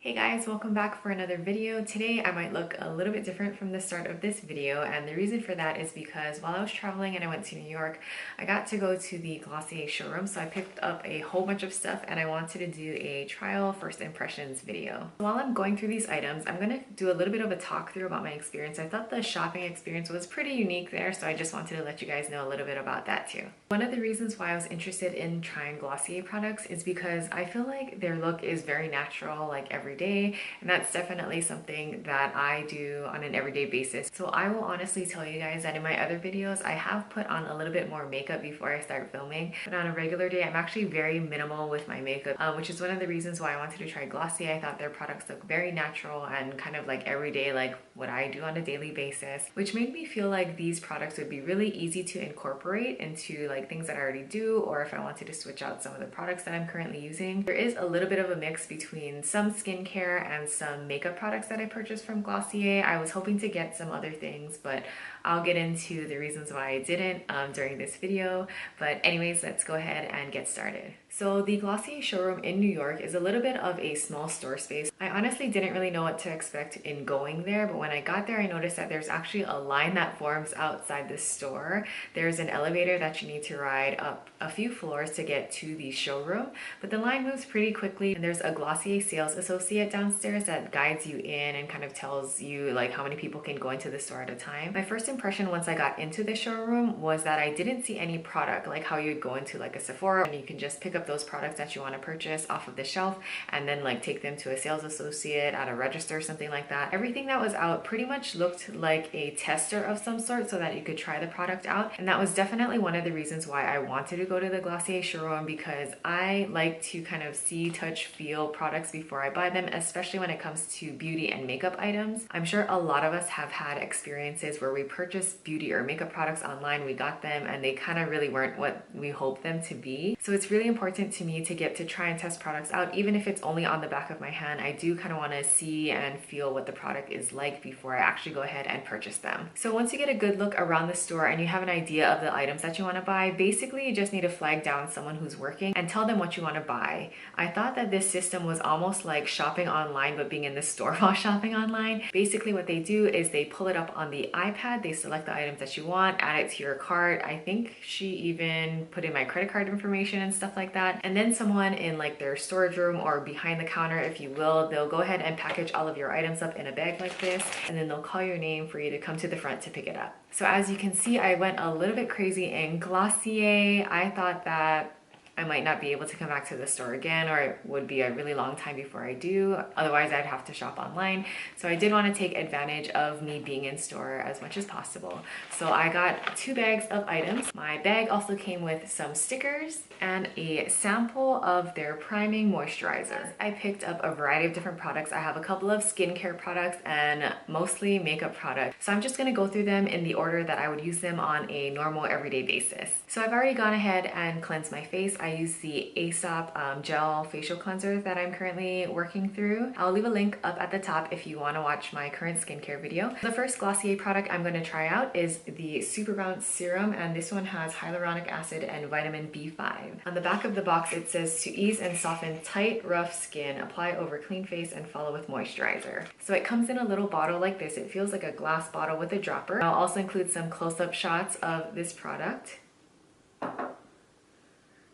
Hey guys, welcome back for another video. Today I might look a little bit different from the start of this video, and the reason for that is because while I was traveling and I went to New York, I got to go to the Glossier showroom, so I picked up a whole bunch of stuff and I wanted to do a trial first impressions video. While I'm going through these items, I'm going to do a little bit of a talk through about my experience. I thought the shopping experience was pretty unique there, so I just wanted to let you guys know a little bit about that too. One of the reasons why I was interested in trying Glossier products is because I feel like their look is very natural, like every day, and that's definitely something that I do on an everyday basis. So I will honestly tell you guys that in my other videos I have put on a little bit more makeup before I start filming, but on a regular day I'm actually very minimal with my makeup, which is one of the reasons why I wanted to try Glossier. I thought their products look very natural and kind of like everyday, like what I do on a daily basis, which made me feel like these products would be really easy to incorporate into like things that I already do, or if I wanted to switch out some of the products that I'm currently using. There is a little bit of a mix between some skincare and some makeup products that I purchased from Glossier. I was hoping to get some other things, but I'll get into the reasons why I didn't during this video. But anyways, let's go ahead and get started. So the Glossier showroom in New York is a little bit of a small store space. I honestly didn't really know what to expect in going there, but when I got there I noticed that there's actually a line that forms outside the store. There's an elevator that you need to ride up a few floors to get to the showroom, but the line moves pretty quickly, and there's a Glossier sales associate downstairs that guides you in and kind of tells you like how many people can go into the store at a time. My first impression once I got into the showroom was that I didn't see any product, like how you'd go into like a Sephora and you can just pick up those products that you want to purchase off of the shelf and then like take them to a sales associate at a register or something like that. Everything that was out pretty much looked like a tester of some sort so that you could try the product out, and that was definitely one of the reasons why I wanted to go to the Glossier showroom, because I like to kind of see, touch, feel products before I buy them, especially when it comes to beauty and makeup items. I'm sure a lot of us have had experiences where we purchased beauty or makeup products online, we got them and they kind of really weren't what we hoped them to be. So it's really important to me to get to try and test products out, even if it's only on the back of my hand. I do kind of want to see and feel what the product is like before I actually go ahead and purchase them. So once you get a good look around the store and you have an idea of the items that you want to buy, basically you just need to flag down someone who's working and tell them what you want to buy. I thought that this system was almost like shopping online but being in the store while shopping online. Basically what they do is they pull it up on the iPad, they select the items that you want, add it to your cart. I think she even put in my credit card information and stuff like that, and then someone in like their storage room or behind the counter, if you will, they'll go ahead and package all of your items up in a bag like this, and then they'll call your name for you to come to the front to pick it up. So as you can see, I went a little bit crazy in Glossier. I thought that I might not be able to come back to the store again, or it would be a really long time before I do. Otherwise, I'd have to shop online. So I did want to take advantage of me being in store as much as possible. So I got 2 bags of items. My bag also came with some stickers and a sample of their priming moisturizer. I picked up a variety of different products. I have a couple of skincare products and mostly makeup products. So I'm just going to go through them in the order that I would use them on a normal everyday basis. So I've already gone ahead and cleansed my face. I use the Aesop gel facial cleanser that I'm currently working through. I'll leave a link up at the top if you want to watch my current skincare video. The first Glossier product I'm going to try out is the Super Bounce Serum, and this one has hyaluronic acid and vitamin B5. On the back of the box it says, to ease and soften tight, rough skin, apply over clean face and follow with moisturizer. So it comes in a little bottle like this. It feels like a glass bottle with a dropper. I'll also include some close-up shots of this product.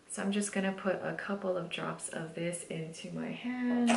So I'm just gonna put a couple of drops of this into my hand.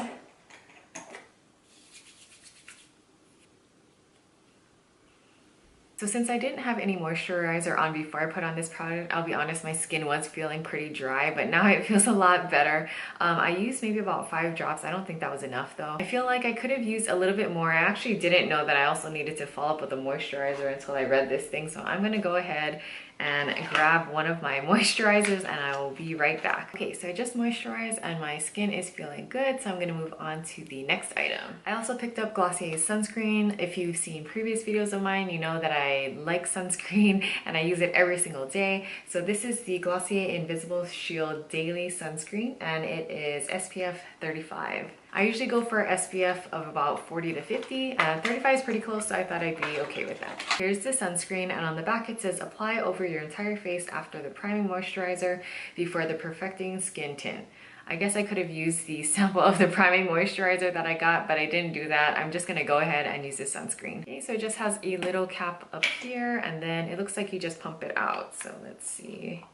So since I didn't have any moisturizer on before I put on this product, I'll be honest, my skin was feeling pretty dry, but now it feels a lot better. I used maybe about 5 drops. I don't think that was enough though. I feel like I could have used a little bit more. I actually didn't know that I also needed to follow up with a moisturizer until I read this thing. So I'm gonna go ahead and grab one of my moisturizers and I will be right back. Okay, so I just moisturized and my skin is feeling good, so I'm gonna move on to the next item. I also picked up Glossier's sunscreen. If you've seen previous videos of mine, you know that I like sunscreen and I use it every single day. So this is the Glossier Invisible Shield Daily Sunscreen, and it is SPF 35. I usually go for SPF of about 40 to 50. 35 is pretty close, so I thought I'd be okay with that. Here's the sunscreen, and on the back it says, apply over your entire face after the priming moisturizer before the perfecting skin tint. I guess I could have used the sample of the priming moisturizer that I got, but I didn't do that. I'm just gonna go ahead and use this sunscreen. Okay, so it just has a little cap up here, and then it looks like you just pump it out. So let's see.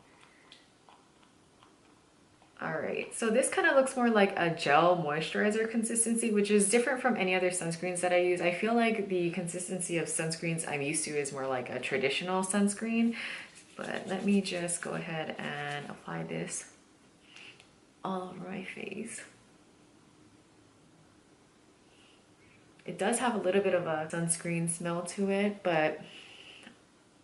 All right, so this kind of looks more like a gel moisturizer consistency, which is different from any other sunscreens that I use. I feel like the consistency of sunscreens I'm used to is more like a traditional sunscreen, but let me just go ahead and apply this all over my face. It does have a little bit of a sunscreen smell to it, but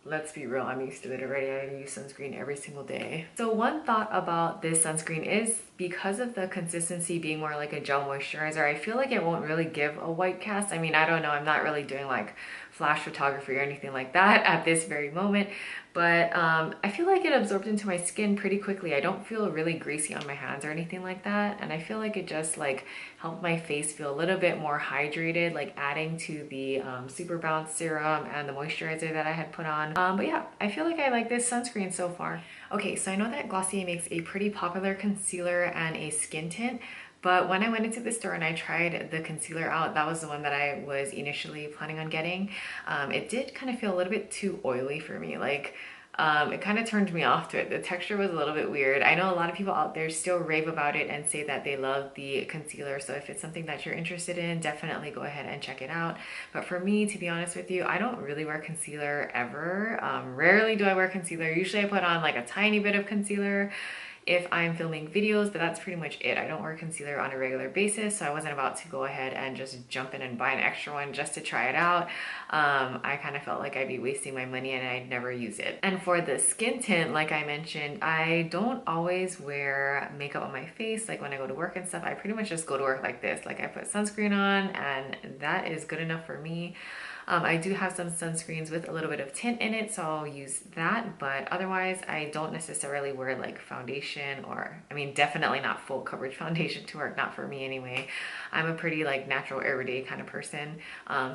let's be real, I'm used to it already. I use sunscreen every single day. So one thought about this sunscreen is because of the consistency being more like a gel moisturizer, I feel like it won't really give a white cast. I mean, I don't know, I'm not really doing like flash photography or anything like that at this very moment, but I feel like it absorbed into my skin pretty quickly. I don't feel really greasy on my hands or anything like that, and I feel like it just like helped my face feel a little bit more hydrated, like adding to the Super Bounce serum and the moisturizer that I had put on. But yeah, I feel like I like this sunscreen so far. Okay, so I know that Glossier makes a pretty popular concealer and a skin tint, but when I went into the store and I tried the concealer out, that was the one that I was initially planning on getting. It did kind of feel a little bit too oily for me. Like, it kind of turned me off to it. The texture was a little bit weird. I know a lot of people out there still rave about it and say that they love the concealer. So if it's something that you're interested in, definitely go ahead and check it out. But for me, to be honest with you, I don't really wear concealer ever. Rarely do I wear concealer. Usually I put on like a tiny bit of concealer if I'm filming videos, but that's pretty much it. I don't wear concealer on a regular basis, so I wasn't about to go ahead and just jump in and buy an extra one just to try it out. I kind of felt like I'd be wasting my money and I'd never use it. And for the skin tint, like I mentioned, I don't always wear makeup on my face. Like when I go to work and stuff, I pretty much just go to work like this. Like I put sunscreen on and that is good enough for me. I do have some sunscreens with a little bit of tint in it, so I'll use that, but otherwise I don't necessarily wear like foundation, or I mean definitely not full coverage foundation to work, not for me anyway. I'm a pretty like natural everyday kind of person,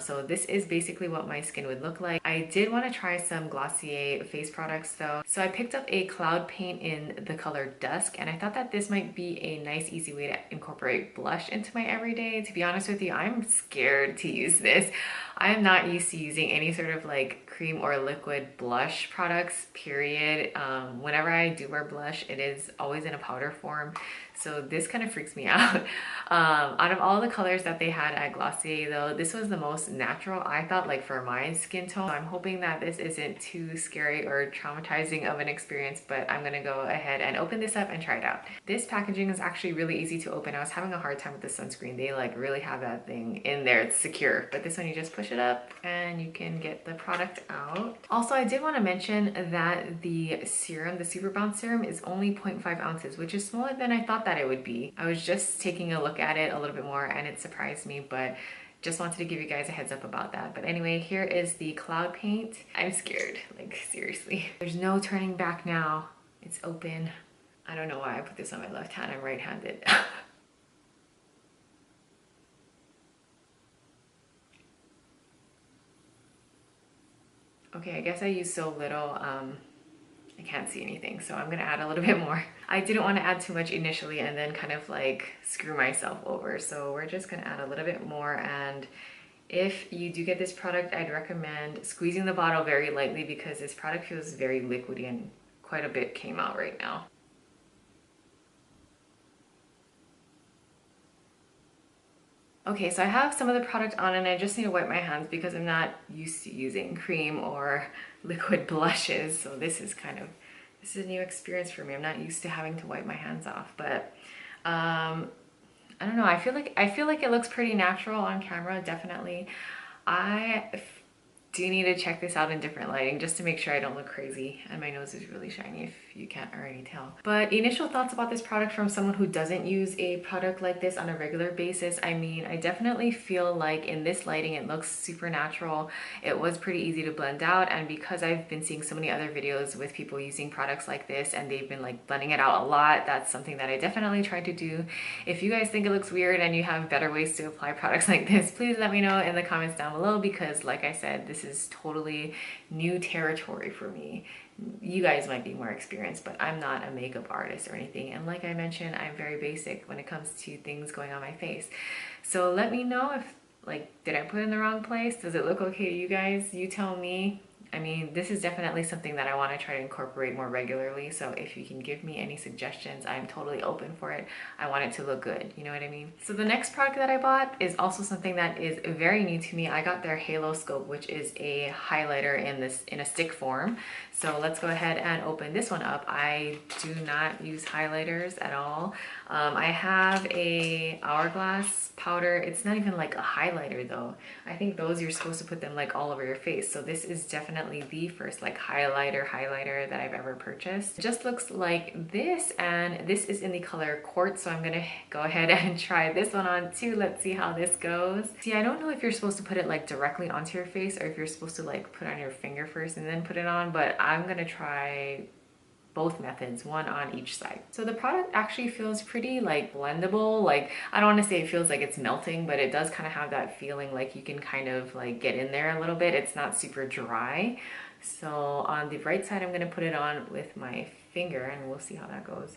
so this is basically what my skin would look like. I did want to try some Glossier face products though, so I picked up a cloud paint in the color Dusk, and I thought that this might be a nice easy way to incorporate blush into my everyday. To be honest with you, I'm scared to use this. I am not used to using any sort of like cream or liquid blush products, period. Whenever I do wear blush, it is always in a powder form. So this kind of freaks me out. Out of all the colors that they had at Glossier though, this was the most natural, I thought, like for my skin tone. I'm hoping that this isn't too scary or traumatizing of an experience, but I'm gonna go ahead and open this up and try it out. This packaging is actually really easy to open. I was having a hard time with the sunscreen. They like really have that thing in there, it's secure. But this one you just push it up and you can get the product out. Also, I did want to mention that the serum, the Super Bounce serum, is only 0.5 ounces, which is smaller than I thought that it would be. I was just taking a look at it a little bit more and it surprised me, but just wanted to give you guys a heads up about that. But anyway, here is the cloud paint. I'm scared, like seriously. There's no turning back now. It's open. I don't know why I put this on my left hand. I'm right-handed. Okay, I guess I used so little, I can't see anything, so I'm gonna add a little bit more. I didn't want to add too much initially and then kind of like screw myself over, so we're just gonna add a little bit more. And if you do get this product, I'd recommend squeezing the bottle very lightly because this product feels very liquidy and quite a bit came out right now. Okay, so I have some of the product on and I just need to wipe my hands because I'm not used to using cream or liquid blushes. So this is a new experience for me. I'm not used to having to wipe my hands off, but I don't know. I feel like it looks pretty natural on camera, definitely. I do need to check this out in different lighting just to make sure I don't look crazy, and my nose is really shiny if you can't already tell. But initial thoughts about this product from someone who doesn't use a product like this on a regular basis. I mean, I definitely feel like in this lighting it looks super natural. It was pretty easy to blend out, and because I've been seeing so many other videos with people using products like this and they've been like blending it out a lot, that's something that I definitely tried to do. If you guys think it looks weird and you have better ways to apply products like this, please let me know in the comments down below, because like I said, this is totally new territory for me. You guys might be more experienced, but I'm not a makeup artist or anything. And like I mentioned, I'm very basic when it comes to things going on my face. So let me know if, like, did I put it in the wrong place? Does it look okay to you guys? You tell me. I mean, this is definitely something that I want to try to incorporate more regularly. So if you can give me any suggestions, I'm totally open for it. I want it to look good. You know what I mean? So the next product that I bought is also something that is very new to me. I got their Haloscope, which is a highlighter in a stick form. So let's go ahead and open this one up. I do not use highlighters at all. I have a Hourglass powder. It's not even like a highlighter though. I think those you're supposed to put them like all over your face. So this is definitely the first like highlighter that I've ever purchased. It just looks like this, and this is in the color Quartz. So I'm gonna go ahead and try this one on too. Let's see how this goes. See, I don't know if you're supposed to put it like directly onto your face or if you're supposed to like put on your finger first and then put it on, but I'm gonna try both methods, one on each side. So the product actually feels pretty like blendable. Like, I don't want to say it feels like it's melting, but it does kind of have that feeling like you can kind of like get in there a little bit. It's not super dry. So on the right side, I'm going to put it on with my finger and we'll see how that goes.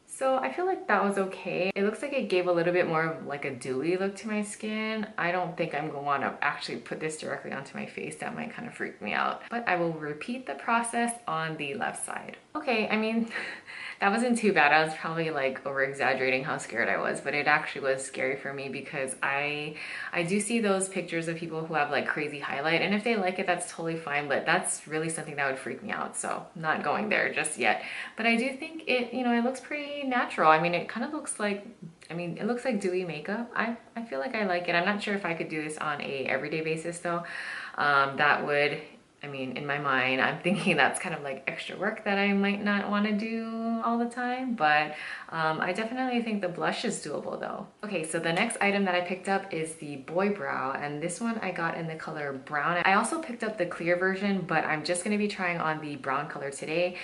So I feel like that was okay. It looks like it gave a little bit more of like a dewy look to my skin. I don't think I'm going to want to actually put this directly onto my face. That might kind of freak me out. But I will repeat the process on the left side. Okay, I mean, that wasn't too bad. I was probably like over exaggerating how scared I was, but it actually was scary for me because I do see those pictures of people who have like crazy highlight, and if they like it, that's totally fine, but that's really something that would freak me out. So I'm not going there just yet. But I do think it, you know, it looks pretty natural. I mean, it kind of looks like, I mean, it looks like dewy makeup. I feel like I like it. I'm not sure if I could do this on a everyday basis though. That would, I mean, in my mind, I'm thinking that's kind of like extra work that I might not want to do all the time, but I definitely think the blush is doable though. Okay, so the next item that I picked up is the Boy Brow, and this one I got in the color brown. I also picked up the clear version, but I'm just going to be trying on the brown color today.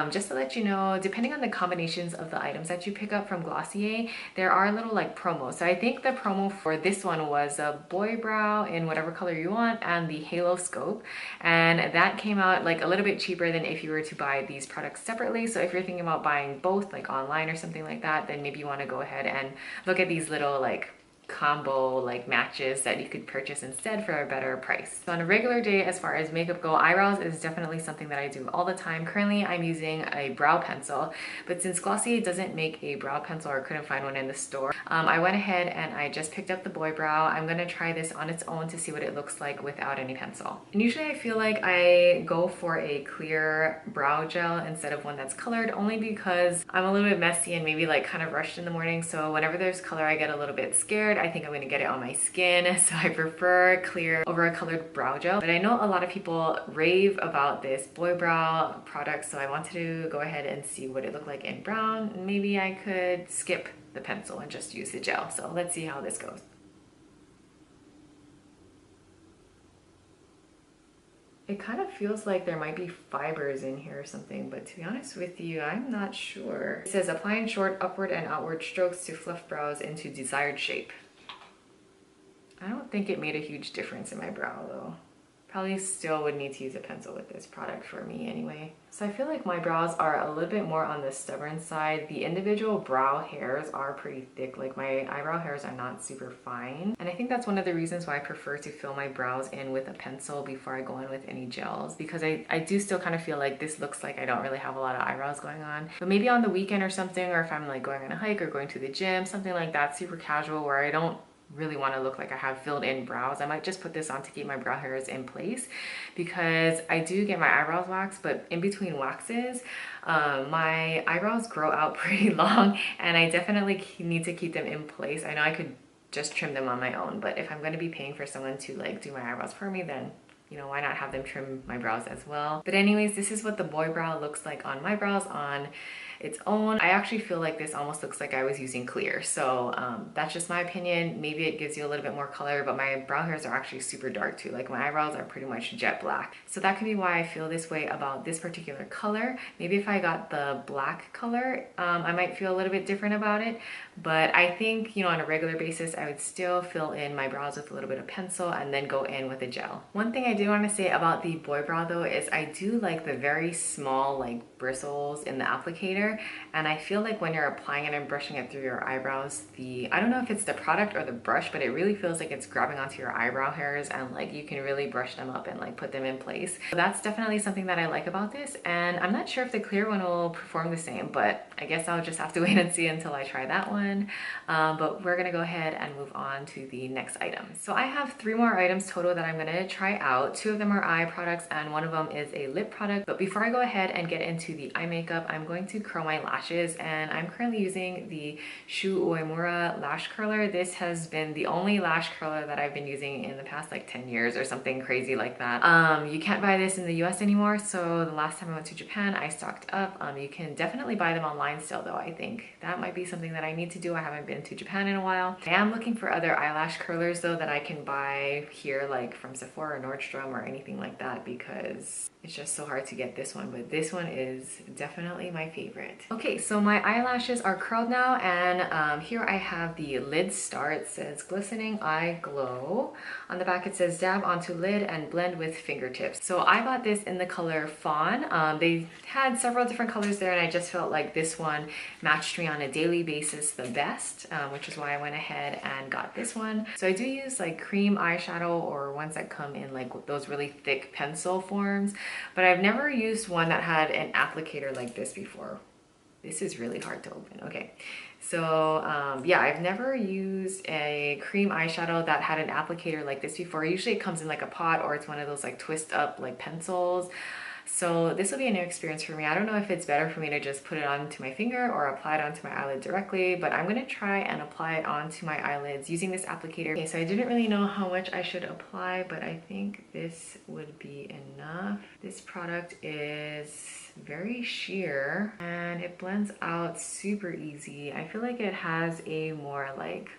Just to let you know, depending on the combinations of the items that you pick up from Glossier, there are little like promos. So I think the promo for this one was a Boy Brow in whatever color you want and the Haloscope, and that came out like a little bit cheaper than if you were to buy these products separately. So if you're thinking about buying both like online or something like that, then maybe you want to go ahead and look at these little like combo like matches that you could purchase instead for a better price. So on a regular day, as far as makeup go, eyebrows is definitely something that I do all the time. Currently I'm using a brow pencil, but since Glossier doesn't make a brow pencil or couldn't find one in the store, I went ahead and I just picked up the Boy Brow. I'm gonna try this on its own to see what it looks like without any pencil. And usually I feel like I go for a clear brow gel instead of one that's colored, only because I'm a little bit messy and maybe like kind of rushed in the morning. So whenever there's color, I get a little bit scared. I think I'm gonna get it on my skin, so I prefer clear over a colored brow gel. But I know a lot of people rave about this Boy Brow product, so I wanted to go ahead and see what it looked like in brown. Maybe I could skip the pencil and just use the gel. So let's see how this goes. It kind of feels like there might be fibers in here or something, but to be honest with you, I'm not sure. It says apply in short upward and outward strokes to fluff brows into desired shape. I don't think it made a huge difference in my brow though. Probably still would need to use a pencil with this product for me anyway. So I feel like my brows are a little bit more on the stubborn side. The individual brow hairs are pretty thick. Like my eyebrow hairs are not super fine. And I think that's one of the reasons why I prefer to fill my brows in with a pencil before I go in with any gels, because I do still kind of feel like this looks like I don't really have a lot of eyebrows going on. But maybe on the weekend or something, or if I'm like going on a hike or going to the gym, something like that, super casual, where I don't really want to look like I have filled in brows, I might just put this on to keep my brow hairs in place, because I do get my eyebrows waxed, but in between waxes my eyebrows grow out pretty long and I definitely need to keep them in place. I know I could just trim them on my own, but if I'm going to be paying for someone to like do my eyebrows for me, then you know, why not have them trim my brows as well? But anyways, this is what the Boy Brow looks like on my brows on its own. I actually feel like this almost looks like I was using clear. So that's just my opinion. Maybe it gives you a little bit more color, but my brow hairs are actually super dark too. Like my eyebrows are pretty much jet black. So that could be why I feel this way about this particular color. Maybe if I got the black color, I might feel a little bit different about it. But I think, you know, on a regular basis, I would still fill in my brows with a little bit of pencil and then go in with a gel. One thing I do want to say about the boy brow though is I do like the very small like bristles in the applicator, and I feel like when you're applying it and brushing it through your eyebrows, I don't know if it's the product or the brush, but it really feels like it's grabbing onto your eyebrow hairs and like you can really brush them up and like put them in place. So that's definitely something that I like about this, and I'm not sure if the clear one will perform the same, but I guess I'll just have to wait and see until I try that one. But we're gonna go ahead and move on to the next item. So I have 3 more items total that I'm gonna try out. 2 of them are eye products and 1 of them is a lip product. But before I go ahead and get into the eye makeup, I'm going to curl my lashes, and I'm currently using the Shu Uemura lash curler. This has been the only lash curler that I've been using in the past like 10 years or something crazy like that. You can't buy this in the US anymore, so the last time I went to Japan I stocked up. You can definitely buy them online still though. I think that might be something that I need to do. I haven't been to Japan in a while. I am looking for other eyelash curlers though that I can buy here, like from Sephora or Nordstrom or anything like that, because it's just so hard to get this one, but this one is definitely my favorite. Okay, so my eyelashes are curled now, and here I have the Lidstar. It says glistening eye glow. On the back it says dab onto lid and blend with fingertips. So I got this in the color Fawn. They had several different colors there, and I just felt like this one matched me on a daily basis the best, which is why I went ahead and got this one. So I do use like cream eyeshadow or ones that come in like those really thick pencil forms, but I've never used one that had an applicator like this before. This is really hard to open. Okay, so yeah, I've never used a cream eyeshadow that had an applicator like this before. Usually it comes in like a pot, or it's one of those like twist up like pencils. So this will be a new experience for me. I don't know if it's better for me to just put it onto my finger or apply it onto my eyelid directly, but I'm gonna try and apply it onto my eyelids using this applicator. Okay, so I didn't really know how much I should apply, but I think this would be enough. This product is very sheer and it blends out super easy. I feel like it has a more like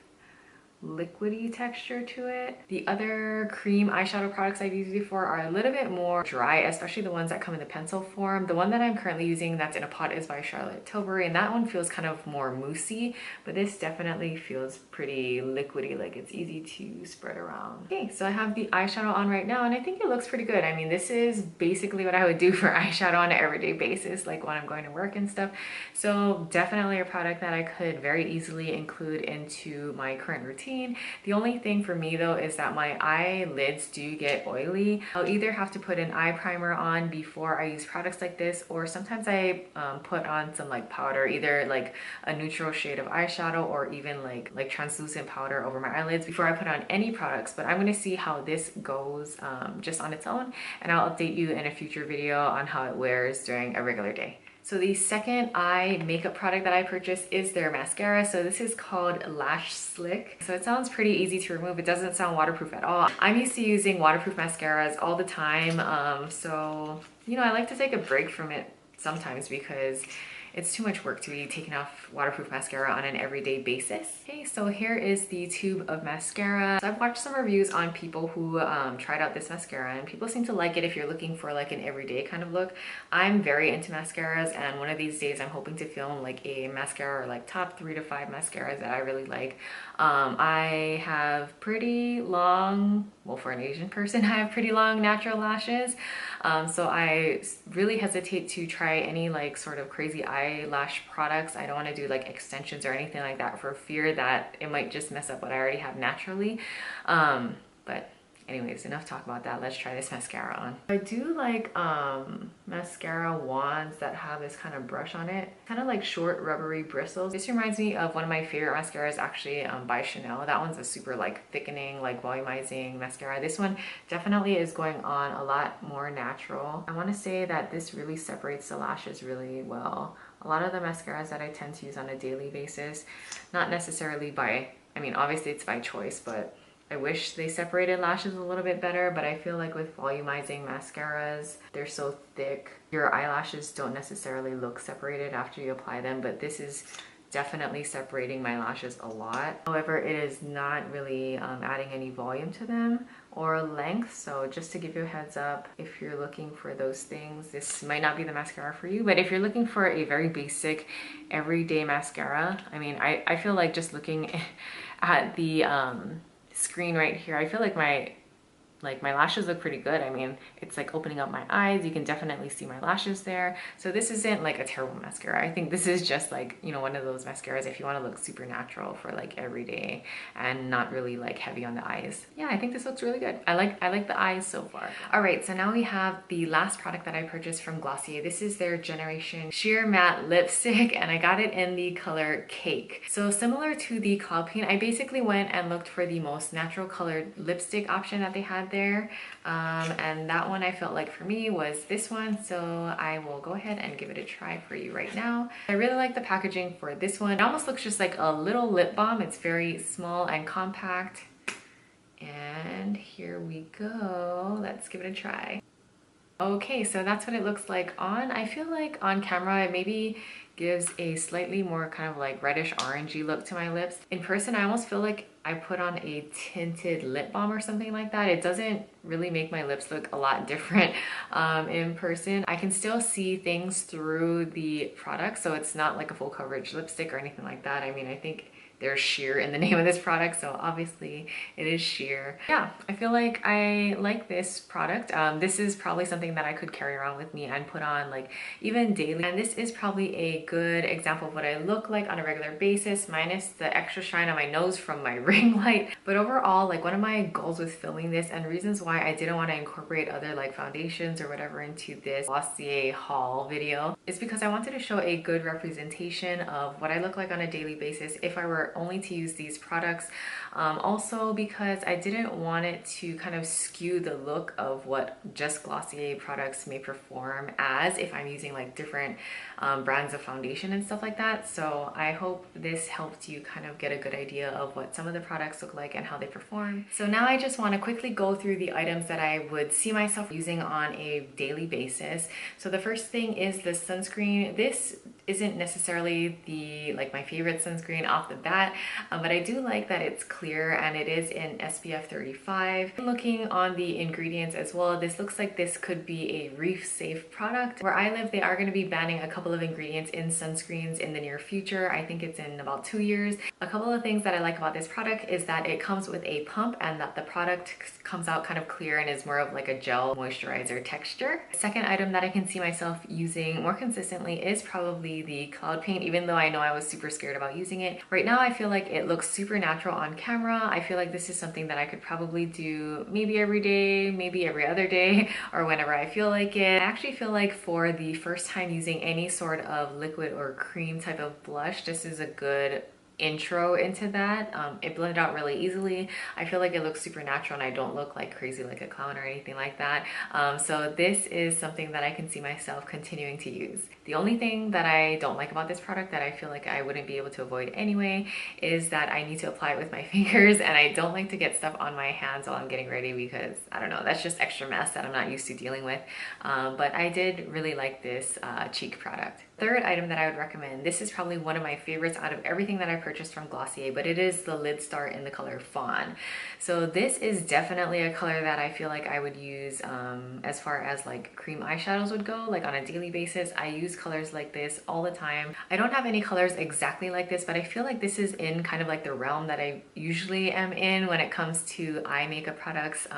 liquidy texture to it. The other cream eyeshadow products I've used before are a little bit more dry, especially the ones that come in the pencil form. The one that I'm currently using that's in a pot is by Charlotte Tilbury, and that one feels kind of more moussey, but this definitely feels pretty liquidy, like it's easy to spread around. Okay, so I have the eyeshadow on right now, and I think it looks pretty good. I mean, this is basically what I would do for eyeshadow on an everyday basis, like when I'm going to work and stuff. So definitely a product that I could very easily include into my current routine. The only thing for me though is that my eyelids do get oily. I'll either have to put an eye primer on before I use products like this, or sometimes I put on some like powder, either like a neutral shade of eyeshadow or even like translucent powder over my eyelids before I put on any products. But I'm going to see how this goes just on its own, and I'll update you in a future video on how it wears during a regular day. So the second eye makeup product that I purchased is their mascara. So this is called Lash Slick. So it sounds pretty easy to remove. It doesn't sound waterproof at all. I'm used to using waterproof mascaras all the time. So, you know, I like to take a break from it sometimes because it's too much work to be taking off waterproof mascara on an everyday basis. Okay, so here is the tube of mascara. So I've watched some reviews on people who tried out this mascara, and people seem to like it if you're looking for like an everyday kind of look. I'm very into mascaras, and one of these days I'm hoping to film like a mascara or like top 3 to 5 mascaras that I really like. I have pretty long, well, for an Asian person, I have pretty long natural lashes. So I really hesitate to try any like sort of crazy eyelash products. I don't want to do like extensions or anything like that for fear that it might just mess up what I already have naturally. But anyways, enough talk about that. Let's try this mascara on. I do like mascara wands that have this kind of brush on it, kind of like short rubbery bristles. This reminds me of one of my favorite mascaras, actually, by Chanel. That one's a super like thickening, like volumizing mascara. This one definitely is going on a lot more natural. I want to say that this really separates the lashes really well. A lot of the mascaras that I tend to use on a daily basis, not necessarily by, I mean, obviously it's by choice, but I wish they separated lashes a little bit better, but I feel like with volumizing mascaras, they're so thick. Your eyelashes don't necessarily look separated after you apply them, but this is definitely separating my lashes a lot. However, it is not really adding any volume to them or length. So just to give you a heads up, if you're looking for those things, this might not be the mascara for you. But if you're looking for a very basic everyday mascara, I mean, I feel like just looking at the screen right here, I feel like my lashes look pretty good. I mean, it's like opening up my eyes. You can definitely see my lashes there. So this isn't like a terrible mascara. I think this is just like, you know, one of those mascaras if you want to look super natural for like every day and not really like heavy on the eyes. Yeah, I think this looks really good. I like the eyes so far. All right, so now we have the last product that I purchased from Glossier. This is their Generation Sheer Matte Lipstick, and I got it in the color Cake. So similar to the Cloud Paint, I basically went and looked for the most natural colored lipstick option that they had there, and that one I felt like for me was this one, so I will go ahead and give it a try for you right now. I really like the packaging for this one. It almost looks just like a little lip balm. It's very small and compact, and here we go. Let's give it a try. Okay, so that's what it looks like on. I feel like on camera it maybe gives a slightly more kind of like reddish orangey look to my lips. In person, I almost feel like I put on a tinted lip balm or something like that. It doesn't really make my lips look a lot different in person. I can still see things through the product, so it's not like a full coverage lipstick or anything like that. I mean, I think there's sheer in the name of this product, so obviously it is sheer. Yeah, I feel like I like this product. This is probably something that I could carry around with me and put on like even daily. And this is probably a good example of what I look like on a regular basis, minus the extra shine on my nose from my ring light. But overall, like one of my goals with filming this and reasons why I didn't want to incorporate other like foundations or whatever into this Glossier haul video is because I wanted to show a good representation of what I look like on a daily basis if I were only to use these products. Also because I didn't want it to kind of skew the look of what just Glossier products may perform as if I'm using like different brands of foundation and stuff like that. So I hope this helped you kind of get a good idea of what some of the products look like and how they perform. So now I just want to quickly go through the items that I would see myself using on a daily basis. So the first thing is the sunscreen. This isn't necessarily the like my favorite sunscreen off the bat, but I do like that it's clear and it is in SPF 35. Looking on the ingredients as well, this looks like this could be a reef safe product. Where I live, they are going to be banning a couple of ingredients in sunscreens in the near future. I think it's in about 2 years. A couple of things that I like about this product is that it comes with a pump and that the product comes out kind of clear and is more of like a gel moisturizer texture. The second item that I can see myself using more consistently is probably the Cloud Paint, even though I know I was super scared about using it. Right now I feel like it looks super natural on camera. I feel like this is something that I could probably do maybe every day, maybe every other day, or whenever I feel like it. I actually feel like for the first time using any sort of liquid or cream type of blush, this is a good intro into that. It blended out really easily. I feel like it looks super natural and I don't look like crazy like a clown or anything like that. So this is something that I can see myself continuing to use. The only thing that I don't like about this product that I feel like I wouldn't be able to avoid anyway is that I need to apply it with my fingers, and I don't like to get stuff on my hands while I'm getting ready because I don't know, that's just extra mess that I'm not used to dealing with. But I did really like this cheek product. Third item that I would recommend, this is probably one of my favorites out of everything that I purchased from Glossier, but it is the Lidstar in the color Fawn. So this is definitely a color that I feel like I would use as far as like cream eyeshadows would go, like on a daily basis. I use colors like this all the time. I don't have any colors exactly like this, but I feel like this is in kind of like the realm that I usually am in when it comes to eye makeup products,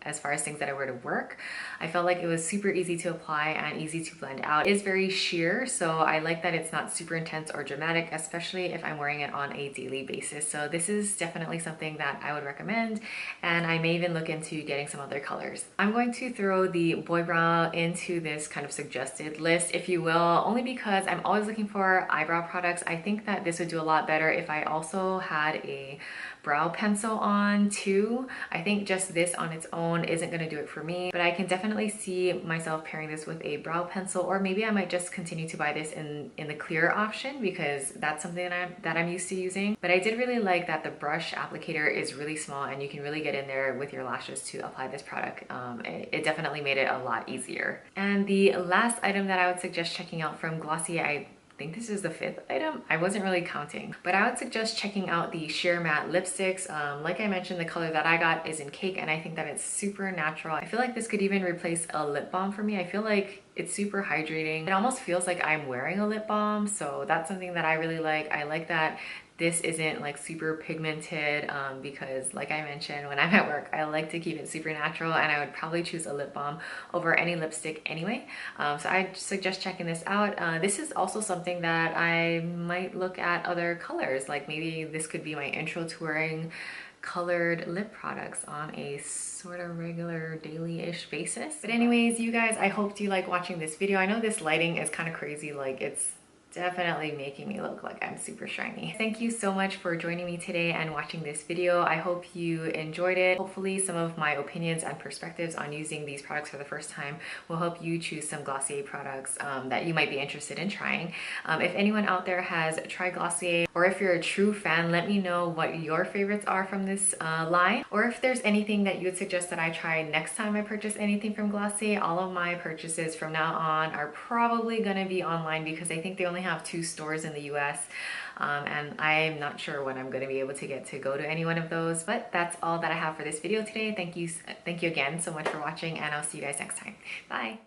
as far as things that I wear to work. I felt like it was super easy to apply and easy to blend out. It is very sheer, so I like that it's not super intense or dramatic, especially if I'm wearing it on a daily basis. So this is definitely something that I would recommend, and I may even look into getting some other colors. I'm going to throw the boy brow into this kind of suggested list, if you will, only because I'm always looking for eyebrow products. I think that this would do a lot better if I also had a brow pencil on too. I think just this on its own isn't going to do it for me, but I can definitely see myself pairing this with a brow pencil, or maybe I might just continue to buy this in the clear option because that's something that I'm used to using. But I did really like that the brush applicator is really small and you can really get in there with your lashes to apply this product. It definitely made it a lot easier. And the last item that I would suggest checking out from Glossier, I think this is the 5th item. I wasn't really counting, but I would suggest checking out the Sheer Matte lipsticks. Like I mentioned, the color that I got is in Cake, and I think that it's super natural. I feel like this could even replace a lip balm for me. I feel like it's super hydrating. It almost feels like I'm wearing a lip balm, so that's something that I really like. I like that this isn't like super pigmented because like I mentioned, when I'm at work, I like to keep it super natural, and I would probably choose a lip balm over any lipstick anyway. So I suggest checking this out. This is also something that I might look at other colors. Like maybe this could be my intro to wearing colored lip products on a sort of regular daily-ish basis. But anyways, you guys, I hope you like watching this video. I know this lighting is kind of crazy, like it's definitely making me look like I'm super shiny. Thank you so much for joining me today and watching this video. I hope you enjoyed it. Hopefully some of my opinions and perspectives on using these products for the first time will help you choose some Glossier products that you might be interested in trying. If anyone out there has tried Glossier, or if you're a true fan, let me know what your favorites are from this line, or if there's anything that you would suggest that I try next time I purchase anything from Glossier. All of my purchases from now on are probably gonna be online because I think they only have 2 stores in the US, and I'm not sure when I'm going to be able to get to go to any one of those. But that's all that I have for this video today. Thank you again so much for watching, and I'll see you guys next time. Bye.